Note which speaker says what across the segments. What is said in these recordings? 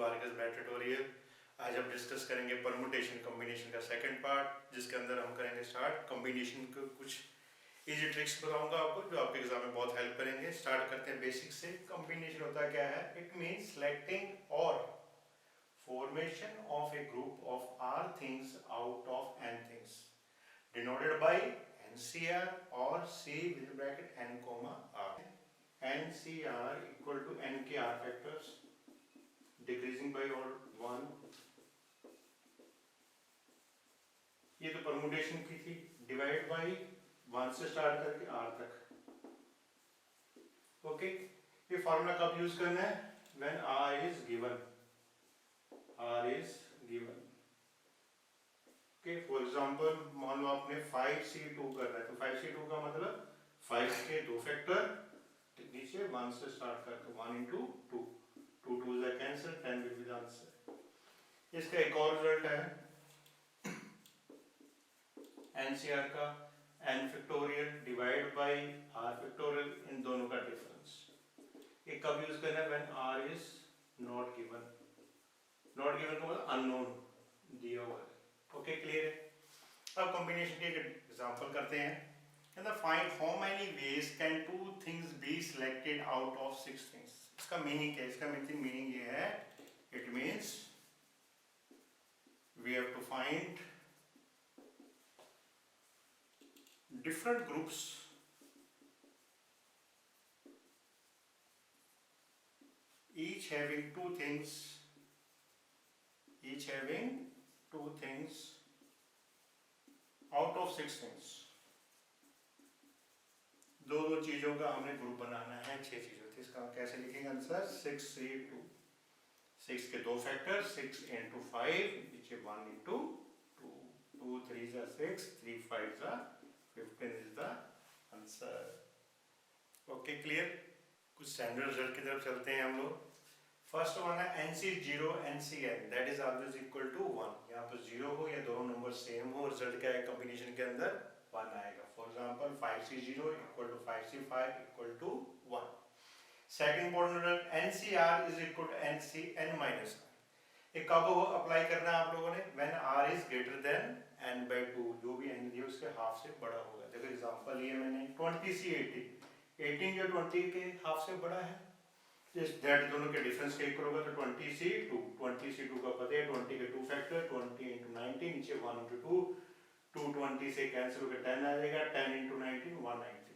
Speaker 1: द्वारका's bat tutorial. आज हम discuss करेंगे परमुटेशन कॉम्बिनेशन का सेकंड पार्ट, जिसके अंदर हम करेंगे स्टार्ट कॉम्बिनेशन को। कुछ इजी ट्रिक्स बताऊंगा आपको जो आपके एग्जाम में बहुत हेल्प करेंगे। स्टार्ट करते हैं बेसिक से। कॉम्बिनेशन होता क्या है? इट मीन्स सेलेक्टिंग और formation of a group of r things out of n things denoted by NCR or C with bracket n comma r. NCR equal to n के r factors decreasing by or 1. ये तो permutation की थी। Divide by 1 से start करके r तक। Okay, ये formula कब यूज करना है? When r is given. R is given. Okay, for example, मान लो आपने 5C2 करना है, तो 5C2 का मतलब 5 के दो फैक्टर नीचे 1 से स्टार्ट करके 1 into 2, 2 2 is a cancel, 10 will be the answer. इसका एक और रिजल्ट है NCR का n factorial divide by r factorial, इन दोनों का डिफरेंस। ये कब यूज करना है? When r is not given. Not given का मतलब अननोन दिया हुआ है। ओके, क्लियर है। अब कॉम्बिनेशन के एक एग्जांपल करते हैं। कहता है find how many ways can two things be selected out of 6 things. इसका मीनिंग क्या है? इसका मीनिंग ये है, it means we have to find different groups each having two things out of 6 things। दो चीजों का हमने ग्रुप बनाना है, 6 चीजों थी। इसका कैसे लिखेंगे आंसर? 6C2, 6 के दो फैक्टर 6 into 5, नीचे 1 into 2, 2 3 is 6, 3 5 is 15 is the answer। Okay, clear. कुछ स्टैंडर्ड रिजल्ट की तरफ चलते हैं हम लोग। फर्स्ट वन है NC0 NCN that is always equal to 1। यहाँ पर 0 हो या दोनों नंबर सेम हो, रिजल्ट क्या है? कॉम्बिनेशन के अंदर 1 आएगा। For example 5C0 equal to 5C5 equal to 1। Second important result NCR is equal to NCN minus r। ये कब अप्लाई करना है आप लोगों ने? When r is greater than n/2, जो भी n दिया उसके हाफ से बड़ा होगा। देखो एग्जांपल ये मैंने 20C18, 18 जो 20 के हाफ से बड़ा है, इस दैट दोनों के डिफरेंस का इक्वल होगा, तो 20C2 का पता है 20 के 2 फैक्टर 20 into 19, नीचे 1 into 2, 2 20 से कैंसिल होकर 10 आ जाएगा, 10 into 19 190।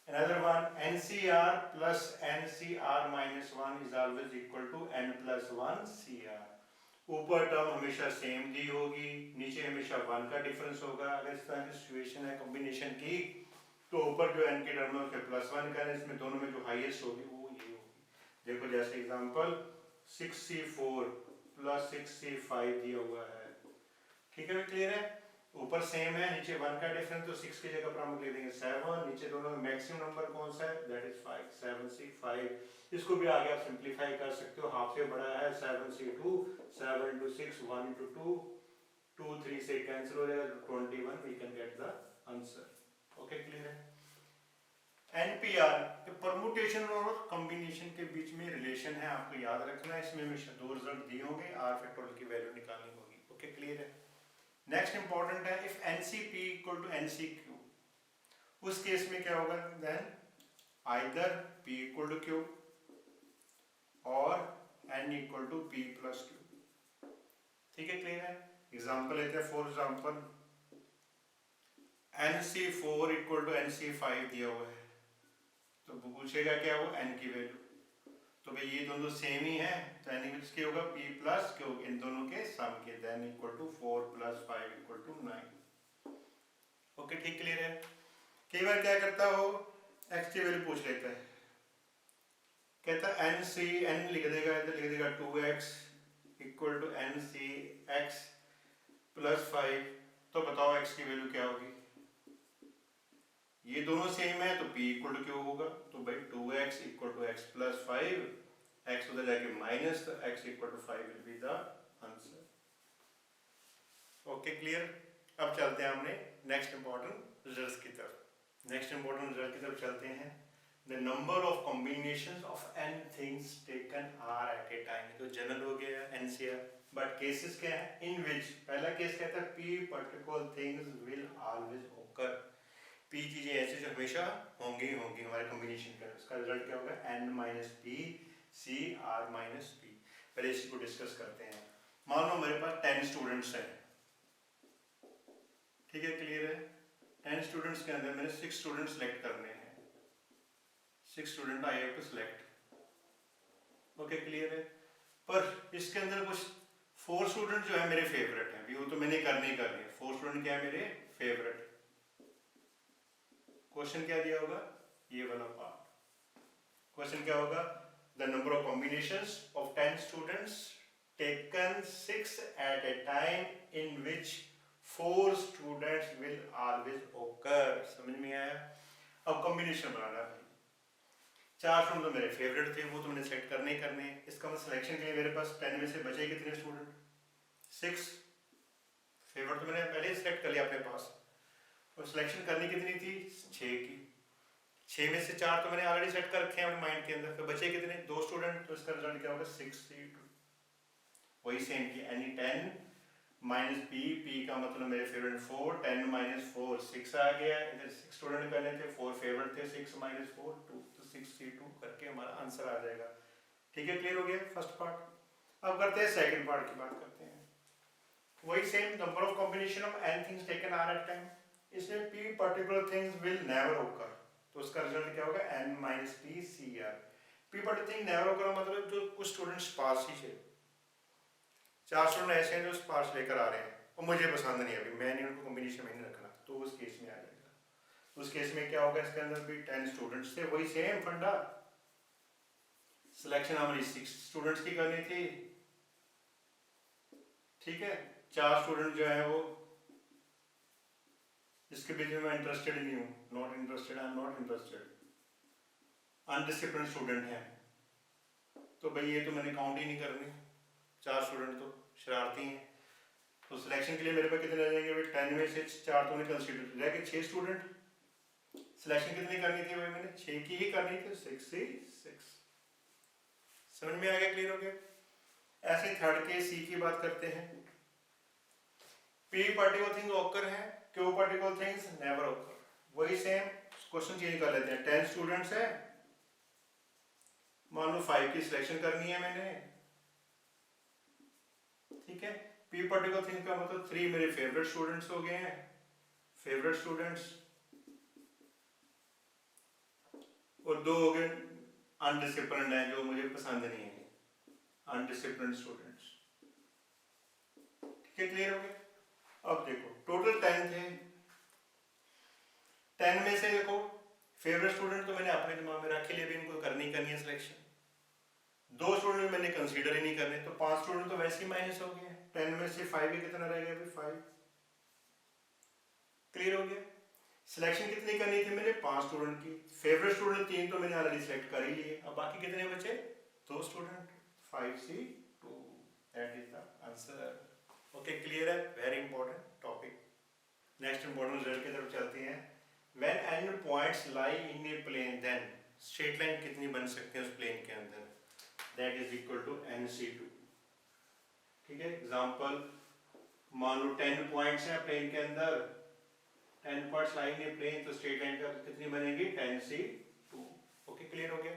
Speaker 1: Another one NCR plus NCR minus 1 is always equal to n plus 1 CR। ऊपर टर्म हमेशा सेम दी होगी, नीचे हमेशा 1 का डिफरेंस होगा। अगर इस तरह की सिचुएशन है कॉम्बिनेशन की, तो ऊपर जो n के टर्म है उसके प्लस 1 का है, इसमें दोनों में जो हाईएस्ट होगी वो ये होगी। देखो जैसे एग्जांपल 6C4 प्लस 6C5 दिया हुआ है, ठीक है, क्लियर है। ऊपर सेम है, नीचे 1 का डिफरेंस, तो 6 की जगह पर हम लिख देंगे 7। नीचे दोनों में मैक्सिमम नंबर कौन सा है? That is 5, 7C5। इसको भी आगे आप सिंपलीफाई कर सकते हो, हाफ से बड़ा है 7C2, 7 into 6 1 into 2, 2 3 से कैंसिल हो जाएगा, 21 we can get the answer. Okay, clear है। NPR परमुटेशन और कॉम्बिनेशन के बीच में रिलेशन है, आपको याद रखना है। इसमें हमेशा दो रिजल्ट दिए होंगे, r फैक्टोरियल की वैल्यू निकालनी होगी। ओके, क्लियर है। नेक्स्ट इंपॉर्टेंट है, if NCP equal to NCQ, उस केस में क्या होगा? Then either P equal to Q और N equal to P plus Q। ठीक है, क्लियर है। एग्जाम्पल लेते हैं। For example NC4 equal to NC5 दिया हुआ है, तो पूछेगा क्या? वो n की वैल्यू। तो भाई ये दोनों सेम ही है, तो n की होगा p प्लस q, इन दोनों के सम के, then equal to 4 plus 5 equal to 9। Okay, ठीक, क्लियर है। कई बार क्या करता हो, x की वैल्यू पूछ लेता है, कहता है n लिख देगा, इधर लिख देगा 2x equal to NCx plus 5। तो बताओ x की वैल्यू क्या होगी? ये दोनों सेम है तो p इक्वल टू क्यू होगा, तो भाई 2x equal to x plus 5, x उधर जाके माइनस, तो x equal to 5 will be the answer. Okay, clear. अब चलते हैं हमने नेक्स्ट इंपॉर्टेंट रिजल्ट्स की तरफ। चलते हैं the number of combinations of n things taken are at a time, तो जनरल हो गया एनसीआर, बट केसेस क्या है, इन विच, पहला केस कहता है P particular things will always ओकर, पी चीजें ऐसी जो हमेशा होंगी होंगी हमारे कॉम्बिनेशन का, उसका रिजल्ट क्या होगा n minus P C R minus P. पहले इसी को डिस्कस करते हैं। मान लो मेरे पास 10 स्टूडेंट्स हैं, ठीक है, क्लियर है। 10 स्टूडेंट्स के अंदर मैंने 6 स्टूडेंट सेलेक्ट करने हैं, 6 student I have to select, okay clear है। पर इसके अंदर कुछ 4 स्टूडेंट जो है मेरे फेवरेट हैं, वो तो मैंने करनी ही करनी है, 4 स्टूडेंट क्या है मेरे फेवरेट। क्वेश्चन क्या दिया होगा, ये वाला पार्ट, क्वेश्चन क्या होगा, the number of combinations of 10 students taken 6 at a time in which 4 students will always occur. समझ में आया। अब कॉम्बिनेशन बनाना है, 4 स्टूडेंट तो मेरे फेवरेट थे, वो तो मैंने सेलेक्ट करने ही करने। इसका मतलब सिलेक्शन के लिए मेरे पास 10 में से बचे कितने स्टूडेंट, 6। फेवरेट तो मैंने पहले ही सेलेक्ट कर लिया अपने पास, और सिलेक्शन करनी कितनी थी, 6 की। 6 में से 4 तो मैंने ऑलरेडी सेट कर रखे हैं अपने माइंड के अंदर, तो बचे कितने, 2 स्टूडेंट, तो इसका रिजल्ट क्या होगा 6C2। वही सेम की एनी 10 माइनस पी, पी का मतलब मेरे फेवरेट 4, 10 माइनस 4 6 आ गया, इधर 6 स्टूडेंट करने थे, 4 फेवरेट थे, 6 माइनस 4 2, तो 6C2 करके हमारा आंसर आ जाएगा। ठीक है, क्लियर हो गया फर्स्ट पार्ट। अब करते हैं सेकंड पार्ट की बात करते हैं। वही same, number of combination of n things taken are at time, इसमें p particular things will never occur, तो उसका रिजल्ट क्या होगा n minus P C R. p particular thing never occur मतलब जो कुछ स्टूडेंट्स पास ही थे, 4 स्टूडेंट ऐसे हैं जो स्पार्स लेकर आ रहे हैं और मुझे पसंद नहीं है, अभी मैंने उनको कॉम्बिनेशन में नहीं रखना, तो उस केस में आ जाएगा। उस केस में क्या होगा, इसके अंदर भी 10 स्टूडेंट्स थे, वही सेम फंडा, सिलेक्शन हमारी 6 स्टूडेंट्स की करनी थी, ठीक है। 4 स्टूडेंट जो है वो जिसके बीच में मैं इंटरेस्टेड नहीं हूँ, not interested, I am not interested, undisciplined student हैं, तो भाई ये तो मैंने काउंट ही नहीं करनी, 4 स्टूडेंट तो शरारती हैं, तो सिलेक्शन के लिए मेरे पास कितने रह जाएंगे भाई, 10 में से 4 तो मैंने कंसीडर रह गए 6 स्टूडेंट। सिलेक्शन कितनी करनी थी भाई, मैंने 6 की ही करनी थी, 6 से 6। समझ में आ गया, क्लियर हो गया। ऐसे थर्ड के सी की बात करते हैं। P पर्टिकुलर थिंग्स ऑकर है, Q particular things never occur, वही सेम क्वेश्चन चेंज कर लेते हैं। 10 स्टूडेंट्स है, मान लो 5 की सिलेक्शन करनी है मैंने, ठीक है। P पर्टिकुलर थिंग का मतलब 3 मेरे फेवरेट स्टूडेंट्स हो गए हैं, फेवरेट स्टूडेंट्स, और 2 हो गए अनडिसिप्लिन्ड है, जो मुझे पसंद नहीं है, अनडिसिप्लिन्ड स्टूडेंट्स। ठीक है, क्लियर हो गया। अब देखो टोटल 10 थे, 10 में से देखो फेवरेट स्टूडेंट तो मैंने अपने दिमाग में रख लिया, भी इनको करनी है सिलेक्शन, 2 स्टूडेंट मैंने कंसीडर ही नहीं करने, तो 5 स्टूडेंट तो वैसे ही माइनस हो गए। 10 में से 5 ही कितना रह गया, 5। क्लियर हो गया। सिलेक्शन कितनी करनी थी मैंने, 5 स्टूडेंट की, फेवरेट स्टूडेंट 3 तो मैंने ऑलरेडी सिलेक्ट कर ही लिए, अब बाकी कितने बचे, 2 student, 5C2, that is the answer. Okay, clear है, very important topic. Next important result की तरफ चलते हैं। When n points lie in a plane, then straight line कितनी बन सकती है उस प्लेन के अंदर, that is equal to nC2। ठीक है, एग्जांपल मान लो 10 पॉइंट्स हैं प्लेन के अंदर, 10 points line in a plane, तो स्ट्रेट लाइन का कितनी बनेगी, 10C2। ओके, क्लियर हो गया।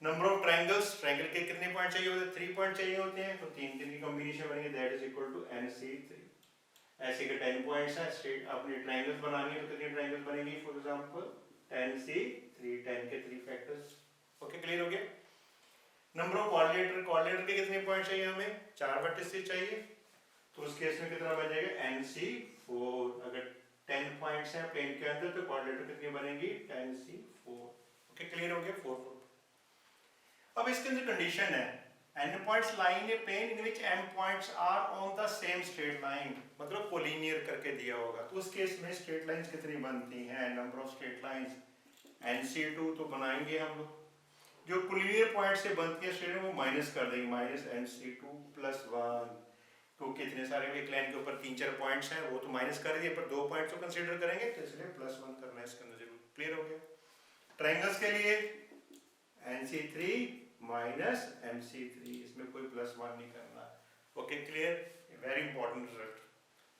Speaker 1: नंबर ऑफ ट्रायंगल्स, ट्रायंगल के कितने पॉइंट चाहिए होते हैं, 3 पॉइंट चाहिए होते हैं, तो 3 की कॉम्बिनेशन बनेगी, that is equal to nC3। ऐसे के 10 पॉइंट्स हैं, स्ट्रेट अपने ट्रायंगल्स बनानी है, तो कितनी ट्रायंगल्स बनेगी, फॉर एग्जांपल 10C3, 10 के 3 फैक्टर्स। ओके, क्लियर हो गया। नंबर ऑफ क्वाड्रिलेटर, क्वाड्रिलेटर के कितने पॉइंट चाहिए हमें, 4 वर्टिसेस चाहिए, तो उस केस में कितना बन जाएगा, nC4। अगर 10 पॉइंट्स हैं प्लेन के अंदर, तो क्वाड्रिलेटर कितनी बनेगी, 10C4। ओके, क्लियर हो गया, 4 4। अब इसके अंदर कंडीशन है, n points lie in a plane in which m points are on the same straight line, मतलब कोलिनियर करके दिया होगा, तो उस केस में स्ट्रेट लाइंस कितनी बनती हैं, number of straight lines nC2 तो बनाएंगे हम लोग, जो कोलिनियर पॉइंट से बनती है स्ट्रेट वो माइनस कर देंगे, माइनस nC2 + 1, तो कितने सारे एक लाइन के ऊपर 3-4 पॉइंट्स हैं, वो तो माइनस कर दिए, पर 2 पॉइंट्स तो कंसीडर करेंगे, तो इसलिए +1 करना है इसके अंदर जरूर। क्लियर हो गया। ट्रायंगल्स के लिए NC3 माइनस MC3, इसमें कोई +1 नहीं करना। Okay clear, very important result.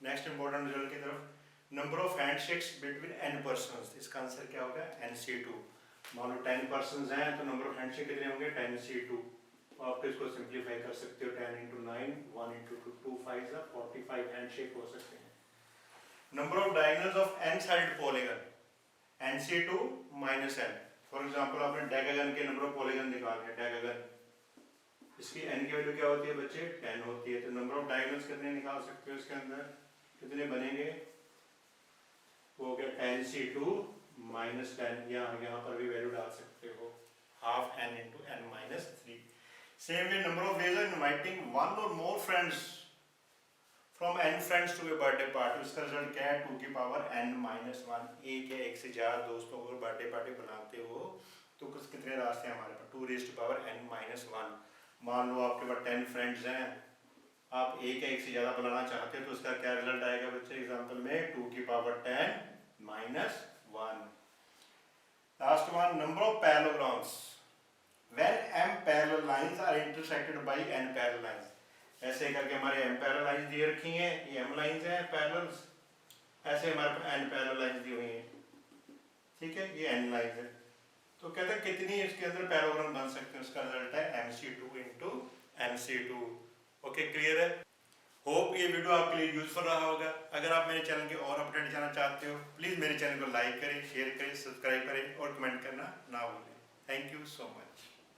Speaker 1: Next important result की तरफ, number of handshakes between n persons, इसका आंसर क्या होगा NC2। मान लो 10 पर्सन्स हैं तो नंबर ऑफ हैंडशेक कितने होंगे 10C2। तो आप इसको सिंप्लीफाई कर सकते हो, 10 × 9 1 × 2 2 5 45 हैंडशेक हो सकते हैं। Number of diagonals of n side polygon NC2 minus n। For example आपने डेकागन के नंबर ऑफ पॉलीगन निकालने, डेकागन इसकी n की वैल्यू क्या होती है बच्चे 10 होती है, तो नंबर ऑफ डायगोनल्स कितने निकाल सकते हो इसके अंदर, कितने बनेंगे, वो हो गया 10C2 माइनस 10, यहाँ पर भी वैल्यू डाल सकते हो, half n × n minus 3। Same way number of ways of inviting one और more friends from n friends to a birthday party, इसका रिजल्ट क्या है 2 की पावर n माइनस 1। एक या एक से ज़्यादा दोस्तों को बर्थडे पार्टी बनाते हो तो कुछ कितने रास्ते हैं हमारे पास, 2 raised to power n minus 1। मान लो आपके पास 10 फ्रेंड्स हैं, आप एक या एक से ज़्यादा बुलाना चाहते हो तो उसका क्या रिजल्ट आएगा बच्चे, एग्जाम्पल में 2 की power 10 minus 1। Last one, number of parallelograms when m parallel lines are intersected by n parallel lines. ऐसे करके हमारे m पैरेलल लाइंस दिए रखी हैं, ये m लाइंस हैं पैरेलल्स, ऐसे हमारे पास n पैरेलल लाइंस दी हुई हैं, ठीक है, ये n लाइंस है। तो कहते हैं कितनी इसके अंदर पैरेललोग्राम बन सकते हैं, उसका रिजल्ट है MC2 × MC2। ओके क्लियर है। होप ये वीडियो आपके लिए यूजफुल रहा होगा। अगर आप मेरे चैनल के और अपडेट जानना चाहते हो प्लीज़ मेरे चैनल को लाइक करें, शेयर करें, सब्सक्राइब करें और कमेंट करना ना भूलें। Thank you so much.